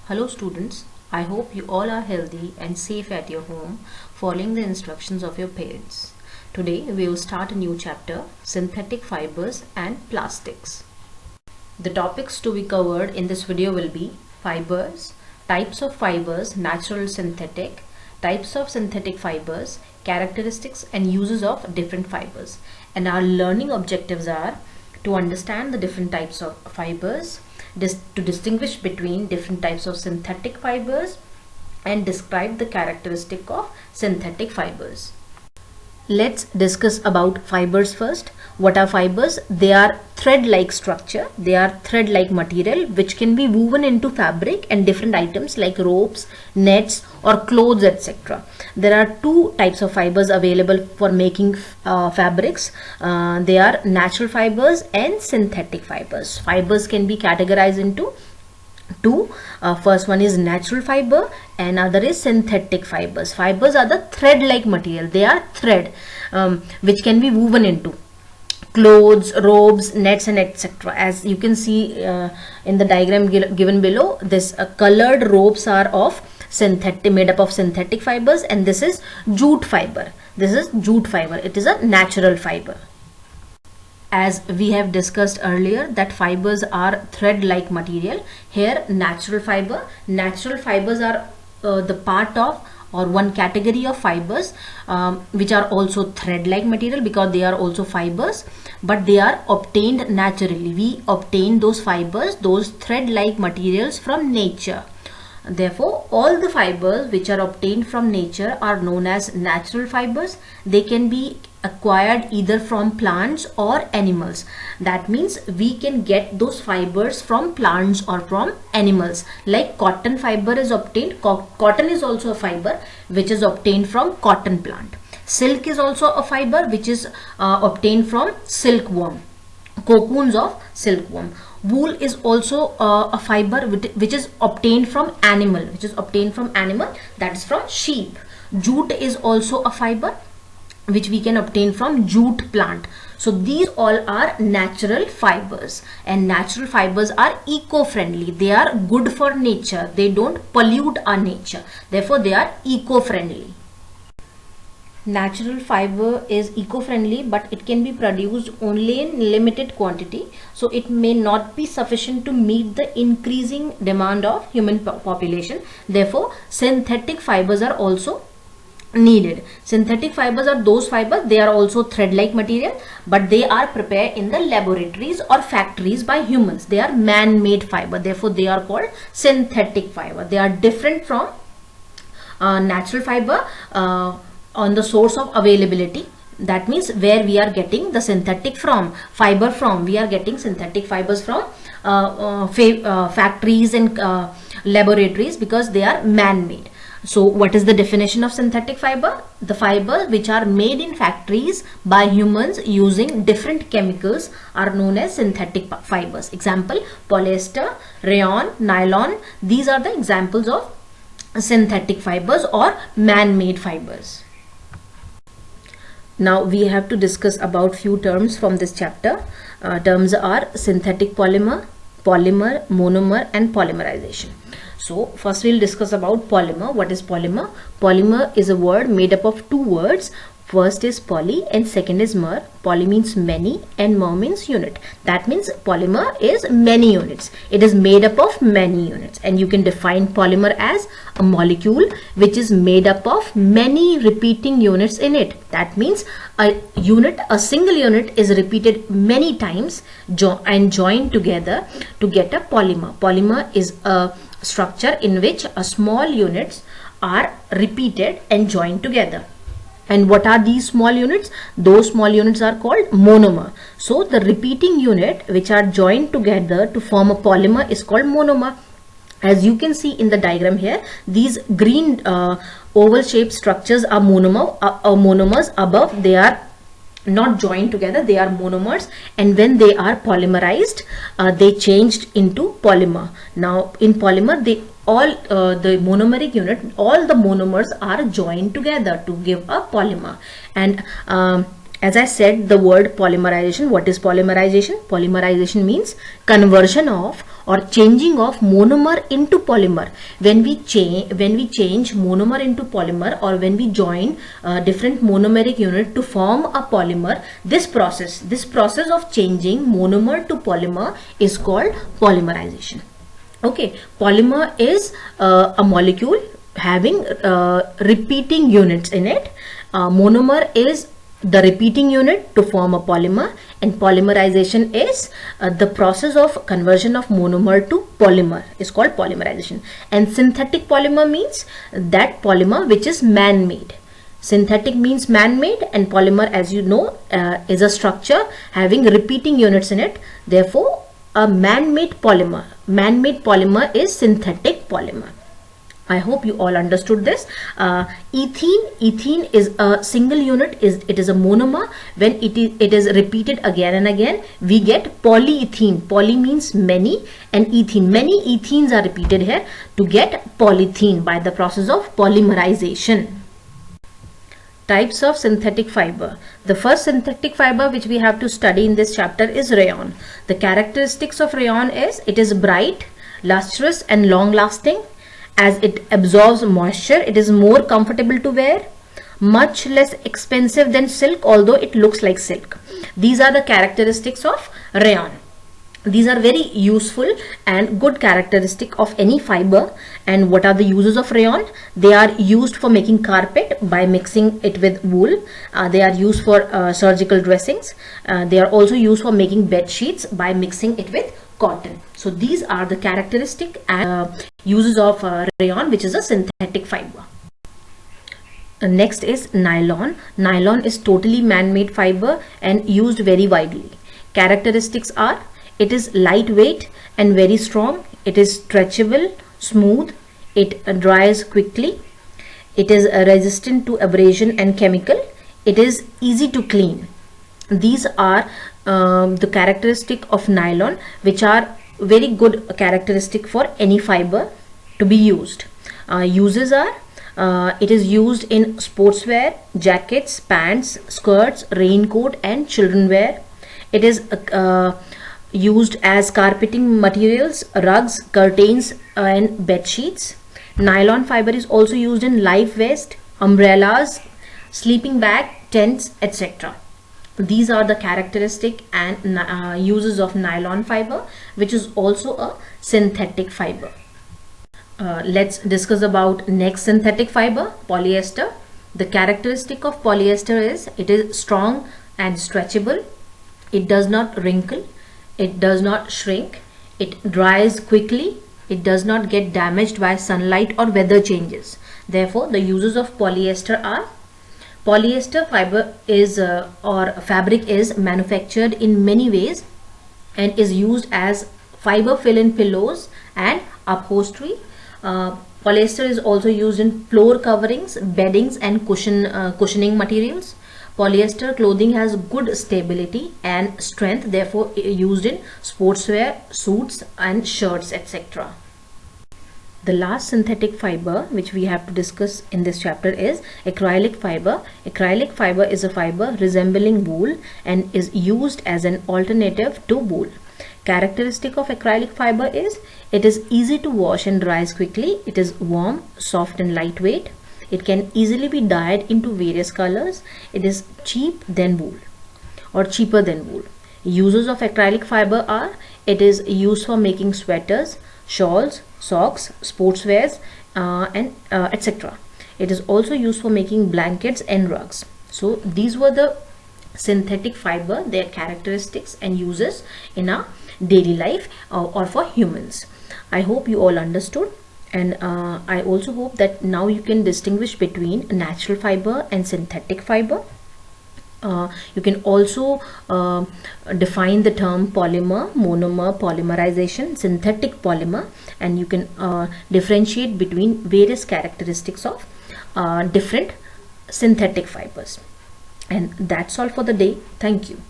Hello students, I hope you all are healthy and safe at your home, following the instructions of your parents. Today we will start a new chapter, synthetic fibers and plastics. The topics to be covered in this video will be fibers, types of fibers, natural, synthetic, types of synthetic fibers, characteristics and uses of different fibers. And our learning objectives are to understand the different types of fibers, to distinguish between different types of synthetic fibers, and describe the characteristic of synthetic fibers. Let's discuss about fibers first. What are fibers? They are thread-like structure. They are thread-like material which can be woven into fabric and different items like ropes, nets or clothes, etc. There are two types of fibers available for making fabrics. They are natural fibers and synthetic fibers. Fibers can be categorized into two. First one is natural fiber and other is synthetic fibers. Fibers are the thread like material. They are thread which can be woven into clothes, robes, nets and etc. As you can see in the diagram given below, this colored ropes are of synthetic, made up of synthetic fibers, and this is jute fiber. This is jute fiber. It is a natural fiber. As we have discussed earlier that fibers are thread-like material. Here natural fibers are the part of or one category of fibers which are also thread-like material because they are also fibers, but they are obtained naturally. We obtain those fibers, those thread-like materials from nature. Therefore, all the fibers which are obtained from nature are known as natural fibers. They can be acquired either from plants or animals. That means we can get those fibers from plants or from animals. Like cotton fiber is obtained. Cotton is also a fiber which is obtained from cotton plant. Silk is also a fiber which is obtained from silkworm, cocoons of silkworm. Wool is also a fiber which is obtained from animal, that is from sheep. Jute is also a fiber which we can obtain from jute plant. So these all are natural fibers, and natural fibers are eco-friendly. They are good for nature. They don't pollute our nature. Therefore they are eco-friendly. Natural fiber is eco-friendly, but it can be produced only in limited quantity, so it may not be sufficient to meet the increasing demand of human population. Therefore synthetic fibers are also needed. Synthetic fibers are those fibers, they are also thread-like material, but they are prepared in the laboratories or factories by humans. They are man-made fiber, therefore they are called synthetic fiber. They are different from natural fiber on the source of availability. That means where we are getting the synthetic fiber from. We are getting synthetic fibers from factories and laboratories because they are man-made. So what is the definition of synthetic fiber? The fibers which are made in factories by humans using different chemicals are known as synthetic fibers. Example: polyester, rayon, nylon. These are the examples of synthetic fibers or man-made fibers. Now we have to discuss about few terms from this chapter. Terms are synthetic polymer, monomer and polymerization. So first we'll discuss about polymer. What is polymer? Polymer is a word made up of two words. First is poly and second is mer. Poly means many and mer means unit. That means polymer is many units. It is made up of many units, and you can define polymer as a molecule which is made up of many repeating units in it. That means a single unit is repeated many times and joined together to get a polymer. Polymer is a structure in which small units are repeated and joined together. And what are these small units? Those small units are called monomer. So the repeating unit which are joined together to form a polymer is called monomer. As you can see in the diagram here, these green oval shaped structures are monomers. Above, they are not joined together, they are monomers, and when they are polymerized they changed into polymer. Now in polymer, the monomeric unit, all the monomers are joined together to give a polymer. And As I said, the word polymerization. What is polymerization? Polymerization means conversion of or changing of monomer into polymer. When we change monomer into polymer, or when we join different monomeric unit to form a polymer, this process of changing monomer to polymer is called polymerization. Okay, polymer is a molecule having repeating units in it. Monomer is the repeating unit to form a polymer, and polymerization is the process of conversion of monomer to polymer is called polymerization. And synthetic polymer means that polymer which is man-made. Synthetic means man-made, and polymer, as you know, is a structure having repeating units in it. Therefore, a man-made polymer is synthetic polymer. I hope you all understood this. Ethene is a single unit. It is a monomer. When it is repeated again and again, we get polyethene. Poly means many, and ethene. Many ethenes are repeated here to get polyethene by the process of polymerization. Types of synthetic fiber. The first synthetic fiber which we have to study in this chapter is rayon. The characteristics of rayon is it is bright, lustrous, and long lasting. As it absorbs moisture, it is more comfortable to wear, much less expensive than silk, although it looks like silk. These are the characteristics of rayon. These are very useful and good characteristic of any fiber. And what are the uses of rayon? They are used for making carpet by mixing it with wool. They are used for surgical dressings. They are also used for making bed sheets by mixing it with cotton. So these are the characteristic and uses of rayon, which is a synthetic fiber. Next is nylon. Nylon is totally man-made fiber and used very widely. Characteristics are it is lightweight and very strong. It is stretchable, smooth. It dries quickly. It is resistant to abrasion and chemical. It is easy to clean. These are the characteristic of nylon, which are very good characteristic for any fiber to be used. Uses are it is used in sportswear, jackets, pants, skirts, raincoat, and children wear. It is used as carpeting materials, rugs, curtains, and bed sheets. Nylon fiber is also used in life vest, umbrellas, sleeping bag, tents, etc. These are the characteristic and uses of nylon fiber, which is also a synthetic fiber. Let's discuss about next synthetic fiber, polyester. The characteristic of polyester is it is strong and stretchable. It does not wrinkle. It does not shrink. It dries quickly. It does not get damaged by sunlight or weather changes. Therefore, the uses of polyester are: polyester fiber is or fabric is manufactured in many ways and is used as fiber fill-in pillows and upholstery. Polyester is also used in floor coverings, beddings, and cushioning materials. Polyester clothing has good stability and strength, therefore used in sportswear, suits, and shirts, etc. The last synthetic fiber which we have to discuss in this chapter is acrylic fiber. Acrylic fiber is a fiber resembling wool and is used as an alternative to wool. Characteristic of acrylic fiber is it is easy to wash and dries quickly. It is warm, soft, and lightweight. It can easily be dyed into various colors. It is cheap than wool or cheaper than wool. Uses of acrylic fiber are it is used for making sweaters, shawls, socks, sportswears, and etc. It is also used for making blankets and rugs. So these were the synthetic fiber, their characteristics and uses in our daily life or for humans. I hope you all understood, and I also hope that now you can distinguish between natural fiber and synthetic fiber. You can also define the term polymer, monomer, polymerization, synthetic polymer, and you can differentiate between various characteristics of different synthetic fibers. And that's all for the day. Thank you.